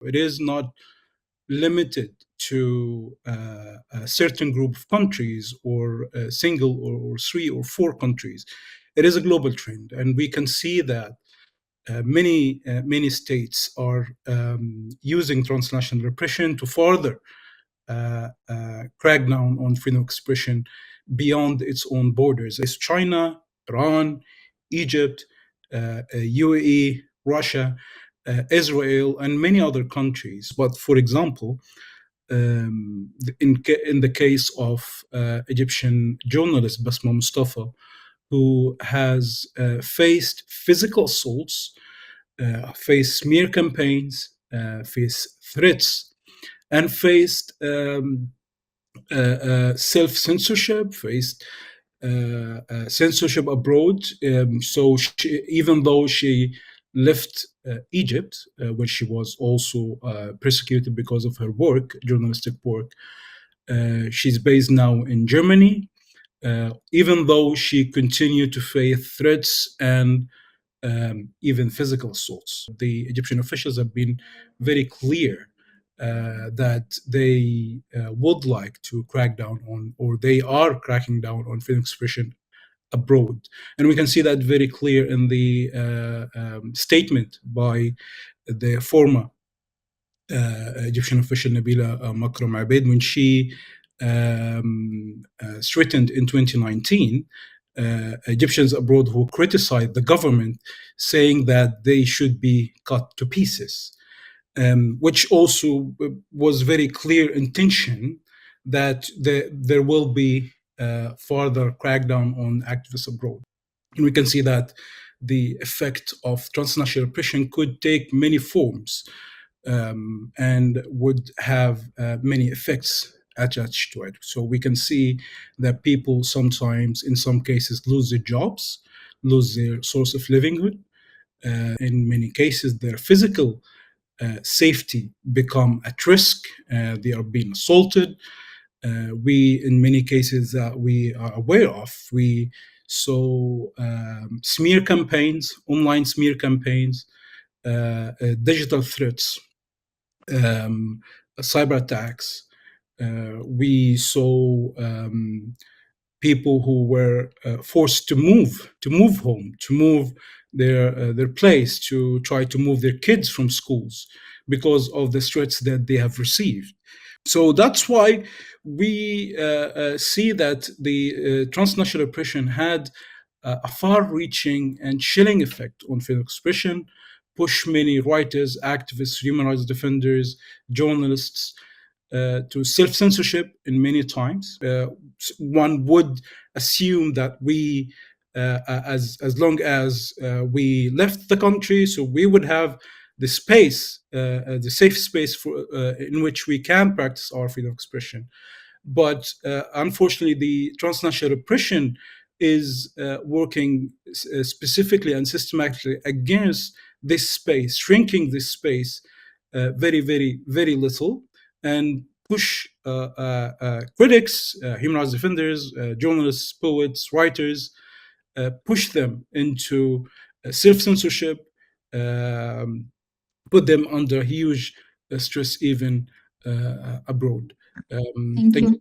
It is not limited to a certain group of countries or a single or 3 or 4 countries. It is a global trend, and we can see that many states are using transnational repression to further crack down on freedom of expression beyond its own borders. It's China, Iran, Egypt, UAE, Russia, Israel, and many other countries. But for example, in the case of Egyptian journalist Basma Mustafa, who has faced physical assaults, faced smear campaigns, faced threats, and faced self-censorship, faced censorship abroad. So even though she left Egypt, where she was also persecuted because of her work, journalistic work, she's based now in Germany, even though she continued to face threats and even physical assaults. The Egyptian officials have been very clear that they would like to crack down on, or they are cracking down on freedom of expression abroad. And we can see that very clear in the statement by the former Egyptian official Nabila Makram Abed, when she threatened in 2019 Egyptians abroad who criticized the government, saying that they should be cut to pieces, which also was very clear intention that there will be further crackdown on activists abroad. And we can see that the effect of transnational repression could take many forms and would have many effects attached to it. So we can see that people sometimes, in some cases, lose their jobs, lose their source of livelihood. In many cases, their physical safety become at risk. They are being assaulted. We, in many cases that we are aware of, we saw smear campaigns, online smear campaigns, digital threats, cyber attacks. We saw people who were forced to move home, to move their place, to try to move their kids from schools because of the threats that they have received. So that's why we see that the transnational repression had a far-reaching and chilling effect on freedom of expression, push many writers, activists, human rights defenders, journalists to self-censorship in many times. One would assume that we, as long as we left the country, so we would have the space, the safe space for in which we can practice our freedom of expression. But unfortunately, the transnational repression is working specifically and systematically against this space, shrinking this space very, very, very little, and push critics, human rights defenders, journalists, poets, writers, push them into self-censorship, put them under huge stress even abroad. Thank you.